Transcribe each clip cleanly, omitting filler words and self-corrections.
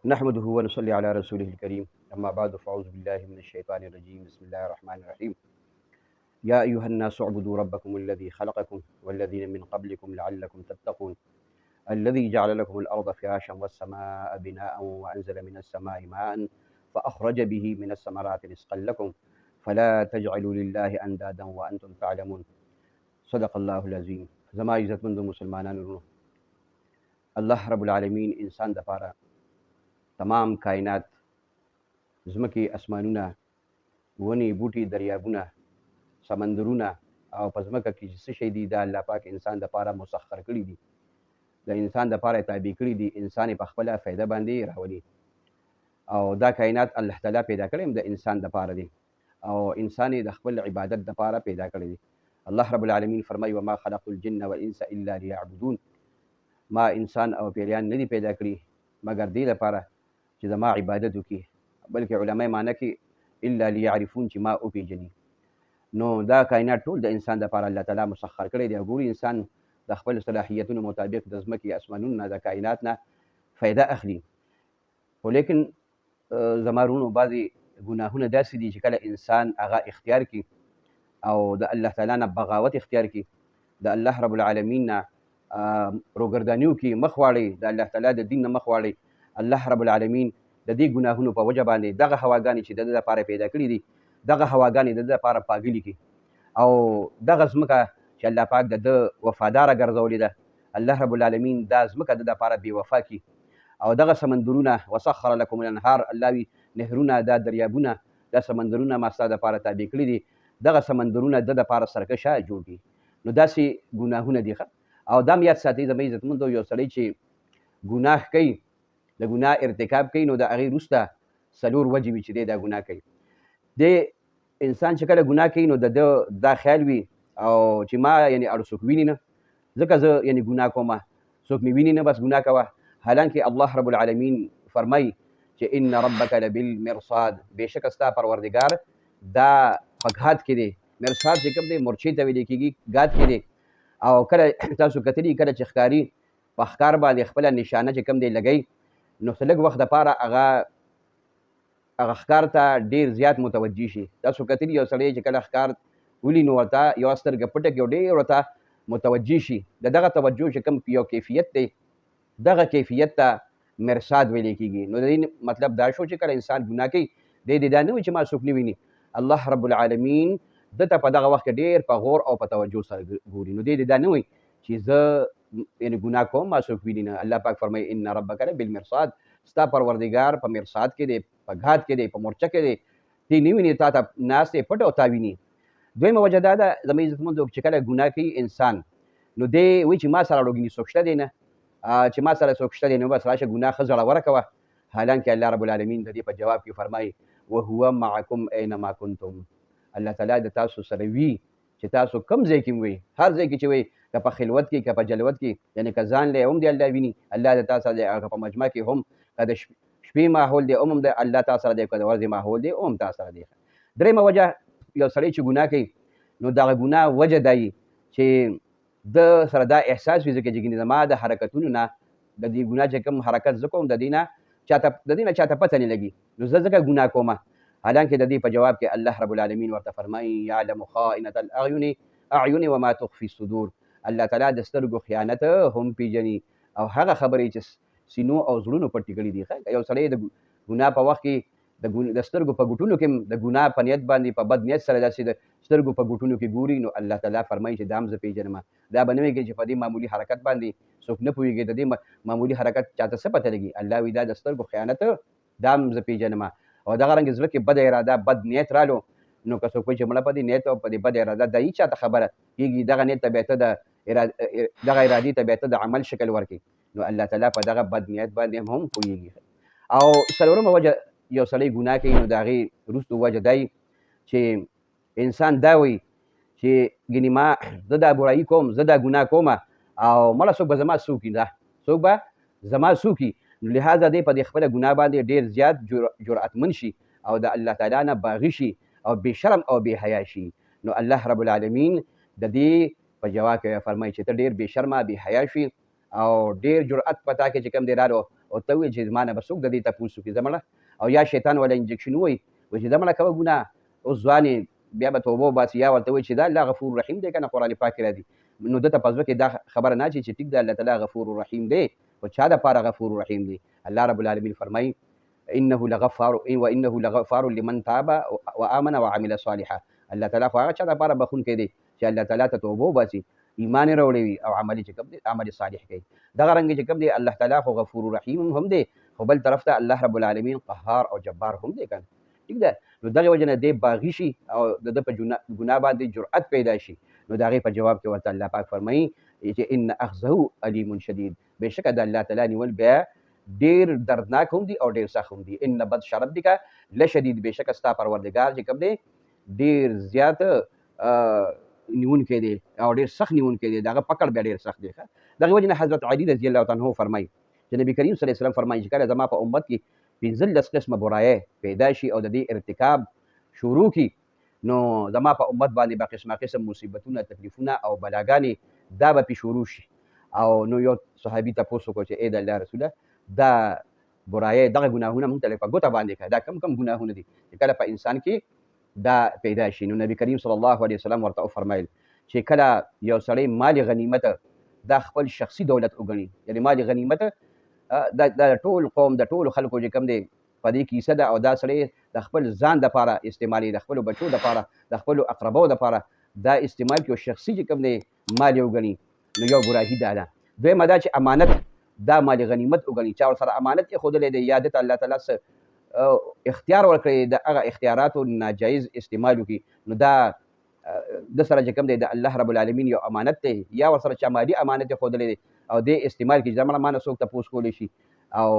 نحمده ونصلي على رسوله الكريم أما بعد فأعوذ بالله من الشيطان الرجيم بسم الله الرحمن الرحيم يا أيها الناس اعبدوا ربكم الذي خلقكم والذين من قبلكم لعلكم تتقون الذي جعل لكم الأرض فراشا والسماء بناء وأنزل من السماء ماء فأخرج به من الثمرات رزقا لكم فلا تجعلوا لله أندادا وأنتم تعلمون صدق الله العظيم. زما عزتمندو مسلمانانو، الله رب العالمین انسان دپاره تمام کائنات، ځمکې، اسمانونه، ونې، بوټي، دریابونه، سمندرونه او په ځمکه کې چې څه شی دي دا الله پاک انسان دپاره مسخر کړي دي، د انسان دپاره یې تابع کړي دي، انسان یې په خپله فایده باندې راولي. او دا کائنات الله تعالی پیدا کړی هم د انسان دپاره دی او انسان یې د خپل عبادت دپاره پیدا کړی دی. الله رب العالمین فرمایي وما خلقت الجن والانس الا لیعبدون، ما انسان او پیریان نه دي پیدا کړي مګر دې لپاره چې زما عبادت وکړي، بلکې علما معنی کې الا لیعرفون چې ما وپېژني. نو دا کائنات ټول د انسان دپاره الله تعالی مسخر کړی دی او ګوري انسان د خپل صلاحیتونو مطابق د ځمکې اسمانونو نه د کائنات نه فایده اخلي. خو لیکن زما وروڼو بعضې ګناهونه داسې دي چې کله انسان هغه اختیار کړي او د الله تعالی نه بغاوت اختیار کړي، د الله رب العالمین نه روګرداني وکړي، مخ واړوي، د الله تعالی د دین نه مخ واړوي، الله رب العالمین د دې ګناهونو په وجه باندې دغه هواګانې چې د ده لپاره پیدا کړي دي دغه هواګانې د ده لپاره پاګلي کړي او دغه ځمکه چې الله پاک د ده وفاداره ګرځولې ده، الله رب العالمین دا ځمکه د ده لپاره بې وفا کړي. او دغه سمندرونه وسخر لکم الانهار، الله وي نهرونه، دا دریابونه، دا سمندرونه ما ستا دپاره تابع کړي دي، دغه سمندرونه د ده دپاره سرکشه جوړ کړي. نو داسې ګناهونه دي او دا هم یاد ساتئ زما عزتمندو، یو سړی چې ګناه کوي، د ګناه ارتکاب کوي، نو د هغې وروسته څلور وجې وي چې دی دا ګناه کوي. دی انسان چې کله ګناه کوي نو د ده دا خیال وي او چې ما یعنې اړ څوک ویني نه، ځکه زه یعنې ګناه کومه، څوک مې ویني نه بس ګناه کوه. حالانکه الله رب العالمین فرمایي چې ان ربک لبالمرصاد، بېشکه ستا پروردګار دا په ګاد کې دی. مرصاد چې کوم دی مرچې ته ویلې کېږي، ګاد کې دی. او کله تاسو کتلي کله چې ښکاري په ښکار باندې خپله نشانه چې کوم دی لګوي، نو څه لږ وخت دپاره هغه ښکار ته ډېر زیات متوجه شي. تاسو کتلي یو سړی چې کله ښکار ولي نو ورته یوه سترګه پټه کړي او ډېر ورته متوجه شي، د دغه توجه چې کوم یو کیفیت دی دغه کیفیت ته مرصاد ویلی کېږي. نو د دې مطلب دا شو چې کله انسان ګناه کوي دی دا نه وي چې ما څوک نه ویني، الله رب العالمین ده ته په دغه وخت کې ډېر په غور او په توجه سره ګوري. نو دی دا نه وي چې زه یعنې ګناه کوم ما څوک ویني نه. الله پاک فرمایي ان ربک لبالمرصاد، ستا پروردګار په مرصاد کې دی، په ګاد کې دی، په مورچه کې دی، دی نه ویني، تا ته ناست دی پټ او تا ویني. دویمه وجه دا ده زما عزتمندو چې کله ګناه کوي انسان نو دی وایي چې ما سره اړوګني څوک شته دی نه، چې ما سره څوک شته دی نو بس راشه ګناه ښه زړوره کوه. حالانکه الله رب العالمین د دې په جواب کې فرمایي وهو معکم اینما کنتم، الله تعالی د تاسو سره وي چې تاسو کوم ځای کې وي، هر ځای کې چې وي، که په خلوت کې که په جلوت کې، یعنې که ځان لی هم دی الله ویني، الله د تا سره دی، که په مجمع کې هم، که د شپې ماحول دی هم دی الله تا سره دی، که د ورځې ماحول دی هم تا سره دی. درېیمه وجه یو سړی چې ګناه کوي نو دغه ګناه وجه دا وي چې د سره دا احساس وي ځکه چې زما د حرکتونو نه د دې ګناه چې کوم حرکت زه کوم د دې نه چاته پته نه لګي، نو زه ځکه ګناه کومه. حالانکه د دې په جواب کې الله رب العالمین ورته فرمایي یعلم خائنة الاعین وما تخفي الصدور، الله تعالی د سترګو خیانت هم پیژني او هغه خبرې چې سینو او زړونو پټې کړي دي. یو سړی د ګناه په وخت کې د سترګو په ګوټونو کې د ګناه په نیت باندې په بد نیت سره داسې د سترګو په ګوټونو کې ګوري، نو الله تعالی فرمایي چې دا هم زه پیژنم. دا به نه وي چې په دې معمولي حرکت باندې څوک نه پوهېږي، د دې معمولي حرکت چاته څه پته لګي، الله وایي دا د سترګو خیانت دا هم زه پیژنم. او دغه رنګ زړه کې بد اراده بد نیت رالو، نو که څوک وایي چې مړه په دې نیت او په دې بد اراده دا هېڅ چاته خبره کېږي، دغه نیت ته بیا ته دغه ارادې ته بیا ته د عمل شکل ورکړي، نو الله تعالی په دغه بد نیت باندې هم پوهېږي. او څلورمه وجه یو سړی ګناه کوي نو د هغې وروستو وجه دی چې انسان دا وایي چې ګینې ما زه دا برایي کوم، زه دا ګناه کومه او مړه څوک به زما څوکي، څوک به زما څوکي، نو لهذا دی په دې خپله ګناه باندې ډېر زیات جرأتمن شي او د الله تعالی نه باغي شي او بې شرم او بې حیا شي. نو الله رب العالمین د دې په جواب کې فرمایي چې ته ډېر بې شرمه بې حیا شي او ډېر جرأت په تا کې چې کوم دی رالو او او ته وایې چې زما نه به څوک د دې تپوس وکړي زه مړه او یا شیطان ولا انجکشن ووایي چې زه مړه کوه ګناه اوس ځوان بیا به توبه وباسي یا ورته وایي چې دا الله غفور رحیم دی که نه قرآن پاک کې راځي نو ده ته په زړه کې دا خبره نه اچي چې ټیک ده الله تعالی غفور رحیم دی خو چا دپاره غفور رحیم دی الله رب العالمین فرمایي انه لغفار لمن تاب وآمن وعمل صالحا الله تعالی خو هغه چا دپاره بخونکی دی چې الله تعالی ته توبه وباسي ایمان یې راوړی وي او عمل چې کوم دی عمل صالح کوي دغه رنګ چې کوم دی الله تعالی خو غفور رحیم هم دی خو بل طرف ته الله رب العالمین قهار او جبار هم دی کنه ٹھیک ده نو دغه وجه نه دی باغی شي او د ده په ګناه باندې جرأت پیدا شي نو د هغې په جواب کې ورته الله پاک فرمایي چې ان اخذه علیم شدید بېشکه د الله تعالی نیول بیا ډېر دردناک هم دي او ډېر سخت هم دي ان بطش ربک لشدید بېشکه ستا پروردګار چې کوم دی ډېر زیات نیونکی دی او ډېر سخت نیونکی دی د هغه پکړ بیا ډېر سخت دی دغې وجې نه حضرت علي رضی الله عنه فرمایي چې نبي کریم صلی الله علیه وسلم فرمایي چې کله زما په امت کې 15 قسمه برایه پیدا شي او د دې ارتکاب شروع کی نو زما په امت باندې به قسمه قسم مصیبتونه تکلیفونه او بلاګانې دا به پې شروع شي او نو یو صحابي تپوس وکړو چې ای د الله رسوله دا برایه دغه ګناهونه مونږ ته لږ په ګوته باندې کړه دا کم ګناهونه دي چې کله په انسان کې دا پیدا شي نو نبی کریم صلی الله علیه وسلم ورته وفرمایل چې کله یو سړی مال غنیمت دا خپل شخصي دولت وګڼي یعنې مال غنیمت د ټول قوم د ټولو خلکو چې کوم دی په دې کیسه ده او دا سړی د خپل ځان دپاره استعمالي د خپلو بچو دپاره د خپلو اقربو دپاره دا استعمال کړي او شخصي چې کوم دی مال یې وګڼي نو یو ګناهي دا ده دویمه دا چې امانت دا مال غنیمت وګڼي چا ورسره امانت ایښودلی دی یا ده ته الله تعالی څه اختیار ورکړی د هغه اختیاراتو ناجایز استعمال وکړي نو دا د سره چې کوم دی د الله رب العالمین یو امانت دی یا ورسره چا مالي امانت ایښودلی دی او دې استعمال کړي چې دا مړه ما نه څوک تپوس کولی شي او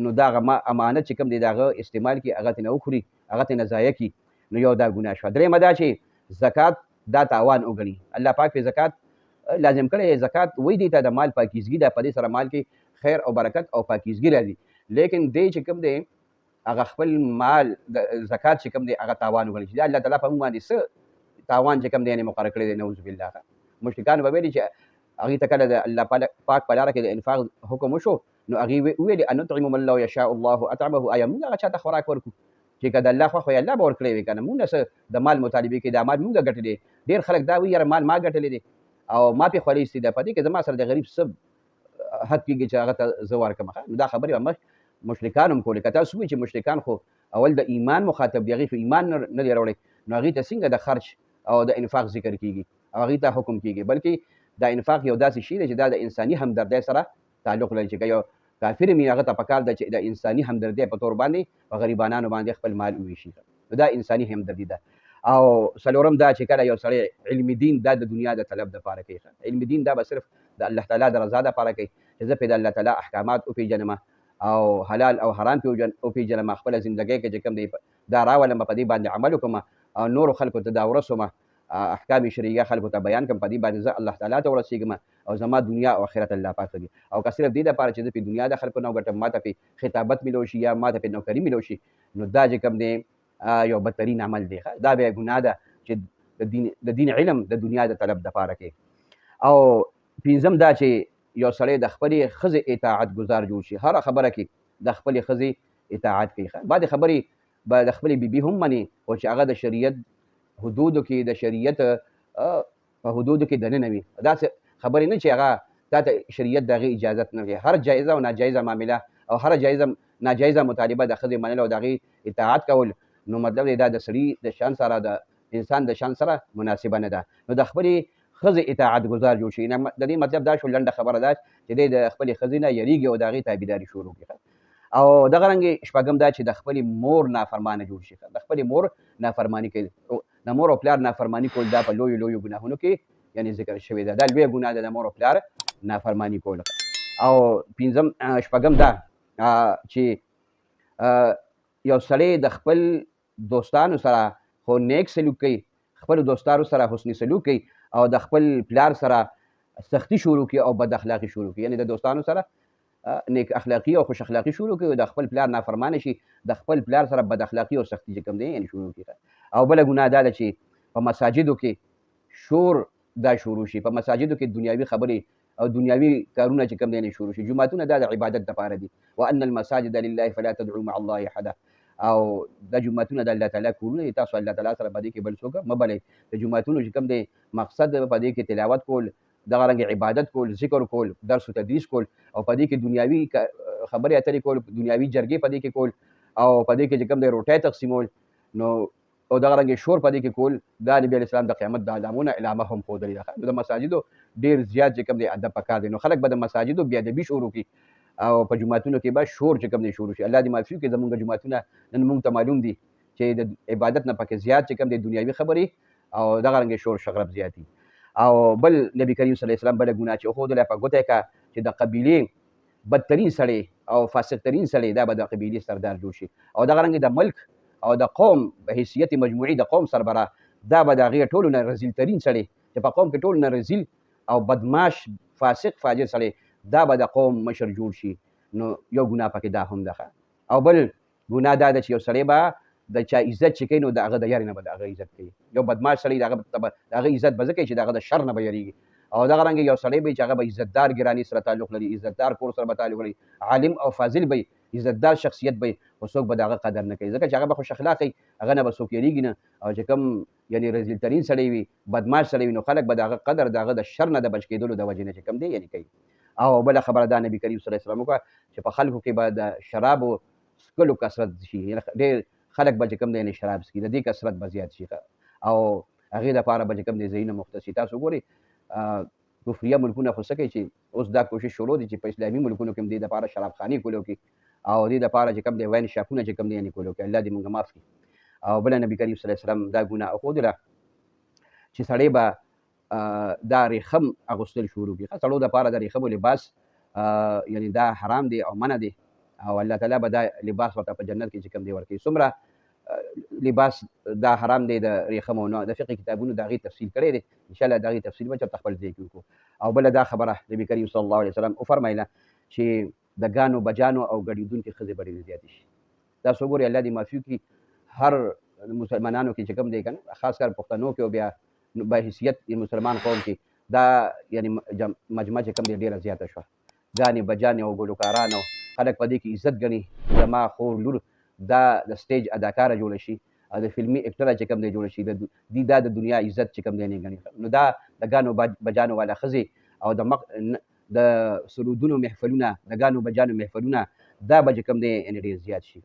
نو دا هغه امانت چې کوم دی د هغه استعمال کړي هغه ترې نه وخوري هغه ترې نه ضایع کړي نو یو دا ګناه شوه درېیمه دا چې زکات دا تاوان وګڼي الله پاک پې زکات لازم کړی زکات وایي دی ته د مال پاکیزګي ده په دې سره مال کې خیر او برکت او پاکیزګي راځي لیکن دی چې کوم دی هغه خپل مال د زکات چې کوم دی هغه تاوان وګڼي چې الله تعالی په موږ باندې څه تاوان چې کوم دی یعنې مقرر کړی دی نعوذ بالله مشرکانو به ویلي چې هغې ته کله د الله پاک په لاره کې د انفاق حکم وشو نو هغې ویلې ان نطعم من لو یشاء الله اطعمه آیا موږ هغه چاته خوراک ورکړو چې که د الله خوښ وي الله به ورکړی وي که نه موږ نه څه د مال مطالبې کې دا مال موږ ګټلی ډېر خلک دا وایي یاره مال ما ګټلی دی او ما پې خولۍ ایستې ده په دې کې زما سره د غریب څه حق کېږي چې هغه ته زه ورکړم نو دا خبرې به مشرکان هم کولې که تاسو وایي چې مشرکان خو اول د ایمان مخاطب دي هغې خو ایمان نه دی راوړی نو هغې ته څنګه د خرچ او د انفاق ذکر کېږي او هغې ته حکم کېږي بلکې دا انفاق یو داسې شی دی چې دا د انساني همدردۍ سره تعلق لري چې که یو کافر مې هغه ته پکار ده چې د انساني همدردۍ په تور باندې په غریبانانو باندې خپل مال وویشي نو دا انساني همدردي ده او څلورم دا چې کله یو سړی علم دین دا د دنیا د طلب دپاره کوي علم دین دا به صرف د الله تعالی د رضا دپاره کوي چې زه پرې د الله تعالی احکامات وپېژنم او حلال او حرام وپېژنم خپله زندګۍ کې چې کوم دی دا راولم په دې باندې عمل وکړم او نورو خلکو ته دا ورسوم احکام شرعیه خلکو ته بیان کړم په دې باندې زه الله تعالی ته ورسېږم او زما دنیا او آخرت الله پاک کوي او که صرف دې دپاره چې زه په دنیا د خلکو نه وګټم ما ته پې خطابت میلو شي یا ما ته پې نوکري میلو شي نو دا چې کوم دی یو بدترین عمل دی دا بیا ګناه ده چې د دین علم د دنیا د طلب دپاره کوي او پنځم دا چې یو سړی د خپلې ښځې اطاعت ګزار جوړ شي هره خبره کې د خپلې ښځې اطاعت کوي بعضې خبرې به د خپلې بیبي هم مني خو چې هغه د شریعت حدودو کې د شریعت په حدودو کې دننه وي داسې خبرې نه چې هغه تا ته شریعت د هغې اجازت نه کوي هر جایزه او ناجایزه معامله او هر ناجایزه مطالبه د ښځې منل او د هغې اطاعت کول نو مطلب دی دا د سړي د شان سره د انسان د شان سره مناسبه نه ده نو د خپلې ښځې اطاعت ګزار جوړ شي د دې مطلب دا شو لنډه خبره ده چې دی د خپلې ښځې نه یریږي او د هغې تابعداري شروع کړي او دغه رنګې شپږم دا چې د خپلې مور نافرمانه جوړ شي د خپلې مور نافرماني کوي د مور او پلار نافرماني کول دا په لویو لویو ګناهونو کې یعنې ذکر شوې ده دا لویه ګناه ده د مور او پلار نافرماني کول او شپږم دا چې یو سړی د خپل دوستانو سره خو نیک سلوک کوي خپلو دوستانو سره حسني سلوک کوي او د خپل پلار سره سختی شروع کړي او بد اخلاقي شروع کړي یعنې د دوستانو سره نیک اخلاقي او خوش اخلاقي شروع کړي او د خپل پلار نافرمانه شي د خپل پلار سره بد اخلاقي او سختی چې کوم دی یعنې شروع کړي او بله ګناه دا ده چې په مساجدو کې شور دا شروع شي په مساجدو کې دنیاوي خبرې او دنیاوي کارونه چې کوم دی شروع شي. جمعتونه دا د عبادت لپاره دي. وان المساجد لله فلا تدعوا مع الله احد. او د جمعتونه د الله تعالی کورونه دي، تاسو الله تعالی سره په دې کې بل څوک مه بلئ. د جمعتونو چې کوم دی مقصد په دې کې تلاوت کول، دغه رنګ عبادت کول، ذکر کول، درس و تدریس کول، او په دې کې دنیاوي خبرې اترې کول، دنیاوي جرګې په دې کې کول، او په دې کې چې کوم دی روټۍ تقسیمول، نو او دغه رنګ شور په دې کې کول، دا نبي علیه السلام د قیامت د علامونه علامه هم ښودلې ده. نو د مساجدو ډېر زیات چې کوم دی ادب پکار دی. نو خلک به د مساجدو بې ادبي شروع کړي او په جوماتونو کې به شور چې کوم دی شروع شي. الله دې معافي وکړي. زمونږ جوماتونه نن موږ ته معلوم دي چې د عبادت نه پکې زیات چې کوم دی دنیاوي خبرې او دغه رنګ شور شغرب زیات دي. او بل نبی کریم صلی الله علیه وسلم بله ګناه چې وښودله په ګوته یې کړه چې د قبیلې بدترین سړی او فاسقترین سړی دا به د قبیلې سردار جوړ شي، او دغه رنګ د ملک او د قوم په حیثیت مجموعي د قوم سربراه دا به د هغې ټولو نه رزیل ترین سړی چې په قوم کې ټولو نه رزیل او بدماش فاسق فاجر سړی دا به د قوم مشر جوړ شي. نو یو ګناه پکې دا هم ده. او بل ګناه دا ده چې یو سړی به د چا عزت چې کوي نو د هغه د یارې نه به د هغه عزت کوي. یو بدماش سړی د هغه عزت به ځکه کوي چې د هغه د شر نه به یریږي. او دغه رنګ یو سړی به چې هغه به عزتدار ګراني سره تعلق لري، عزتدار کور سره به تعلق لري، عالم او فاضل به عزتدار شخصیت به، خو څوک به د هغه قدر نه کوي ځکه چې هغه به خوش اخلاقه وي، هغه نه به څوک یریږي نه. او چې کوم یعنې رذیل ترین سړی وي، بدماش سړی وي، نو خلک به د هغه قدر د هغه د شر نه د بچ کېدلو د وجې نه چې کوم دی یعنې کوي. او بله خبره دا نبي کریم صلی الله علیه وسلم وکړه چې په خلکو کې به د شرابو څښلو کثرت شي. ډېر خلک به چې کوم دی یعنې شراب څښي، د دې کثرت به زیات شي، او هغې دپاره به چې کوم دی ځایونه مختص شي. تاسو ګورئ کفریه ملکونه خو څه کوي چې اوس دا کوشش شروع دی چې په اسلامي ملکونو کې هم دې دپاره شرابخانې کولو کې او دې دپاره چې کوم دی واین شاپونه چې کوم دی یعنې کولو کې. الله دې موږ معاف کړي. او بله نبي کریم صلی الله علیه وسلم دا ګناه وښودله چې سړی به دا ریخم اغوستل شروع کړي. سړو دپاره د ریخمو لباس یعنې دا حرام دی او منع دی، او الله تعالی به دا لباس ورته په جنت کې چې کوم دی ورکوي. څومره لباس دا حرام دی د ریخمو نه، د فقه کتابونو د هغې تفصیل کړی دی، انشاءالله د هغې تفصیل به چېرته خپل ځای کې وکړو. او بله دا خبره نبي کریم صلی الله علیه وسلم وفرمایله چې د ګانو بجانو او ګډېدونکې ښځې به ډېرې زیاتې شي. تاسو وګورئ الله دې معافي وکړي، هر مسلمانانو کې چې کوم دی که نه، خاص کر پښتنو کې او بیا با حیثیت مسلمان قوم کې دا یعنې مجمع چې کوم دی ډېره زیاته شوه. ګانې بجانې او ګلوکاران او خلک په دې کې عزت ګڼي. زما خور لور دا د سټیج اداکاره جوړه شي او د فلمي اکټره چې کوم دی جوړه شي، دا د دنیا عزت چې کوم دی نه ګڼي. نو دا د ګانو بجانو والا ښځې او د سرودونو محفلونه، د ګانو بجانو محفلونه دا به چې کوم دی یعنې ډېر زیات شي.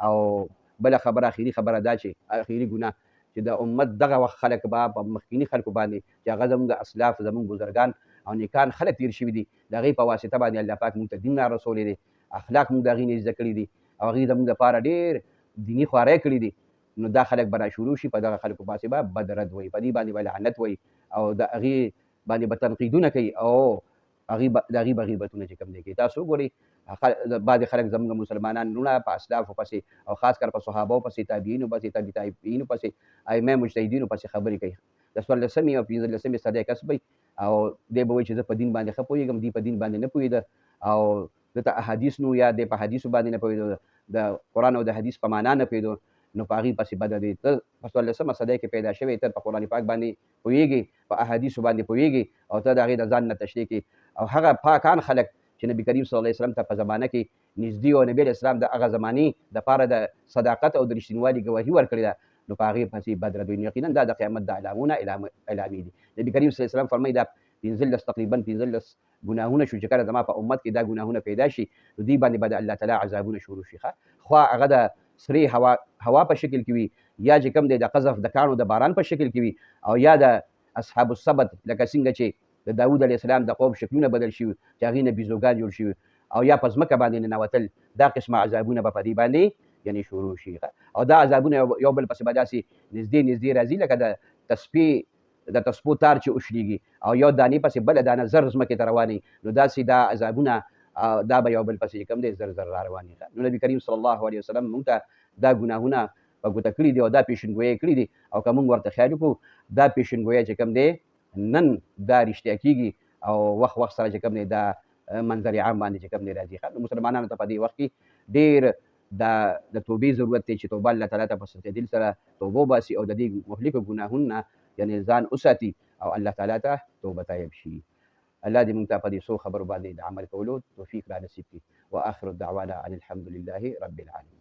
او بله خبره آخري خبره دا چې آخري ګناه چې د امت دغه وخت خلک به په مخکیني خلکو باندې چې هغه زموږ د اسلاف زموږ بزرګان او نیکان خلک تېر شوي دي، د هغې په واسطه باندې الله پاک موږ ته دین رارسولی دی، اخلاق موږ د هغې نه زده کړي دي او هغې زموږ دپاره ډېر دیني خواری کړي دي. نو دا خلک به را شروع شي، په دغه خلکو باندې به بد رد وایي، په دې باندې به لعنت وایي او د هغې باندې به تنقیدونه کوي او د هغې به غیبتونه چې کوم دی کوي. تاسو وګورئ بعضې خلک زموږ مسلمانان لونه په اسلافو پسې او خاص کر په صحابو پسې، تابعینو پسې، تابع تابعینو پسې، ائمه مجتهدینو پسې خبرې کوي. د 14مې او 15مې صدۍ کس وي او دی به وایي چې زه په دین باندې ښه پوهېږم، دی په دین باندې نه پوهېده او دته احادیث نو یا دی په حدیثو باندې نه پوهېده، د قرآن او د حدیث په معنا نه پوهېدو، نو په هغې پسې بده دی. ته په 14مه صدۍ کې پیدا شوی، ته په قرآن پاک باندې پوهېږي، په احادیثو باندې پوهېږي او ته د هغې د ځان نه تشریح کوي. او هغه پاکان خلک چې نبي کریم صلی الله علیه وسلم ته په زمانه کې نږدې او نبي علیه السلام د هغه زمانې دپاره د صداقت او د رښتینوالي ګواهي ورکړې ده، نو په هغې پسې بد رد وي. یقینا دا د قیامت د علامونه علامې دي. نبي کریم صلی الله علیه وسلم فرمایي دا 15 تقریبا 15 ګناهونه شو چې کله زما په امت کې دا ګناهونه پیدا شي، نو دوی باندې به د الله تعالی عذابونه شروع شي. خوا هغه د سرې هوا په شکل کې وي، یا چې کوم دی د قذف د کاڼو د باران په شکل کې وي، او یا د اصحاب السبت لکه څنګه چې د داود علیه السلام د قوم شکلونه بدل شوي چې هغې نه بیزوګان جوړ شوي، او یا په ځمکه باندې ننوتل، دا قسمه عذابونه به په دې باندې یعنې شروع شي. او دا عذابونه یو بل پسې به داسې نږدې راځي لکه د تسپو تار چې وشلېږي او یو دانې پسې بله دانه زر ځمکې ته روانې، نو داسې دا عذابونه دا به یو بل پسې کوم دی زر زر را روانې. نو نبي کریم صلی الله علیه وسلم موږ ته دا ګناهونه په ګوته کړي دي او دا پیشنګویۍ کړي دي، او که موږ ورته خیال وکړو دا پیشنګویۍ چې کوم دی نن دا رښتیا کېږي او وخت سره چې کوم دی دا منظر عام باندې چې کوم دی راځي. نو مسلمانانو ته په دې وخت کې ډېر د توبې ضرورت دی چې توبه الله تعالی ته په صدق دل سره توبه وباسي او د دې مهلکو ګناهونو نه یعنې ځان وساتي او الله تعالی ته توبه طیب شي. الله دې موږ ته په دې څو خبرو باندې د عمل کولو توفیق را نصیب کړي. واخر دعوانا ان الحمد لله رب العالمین.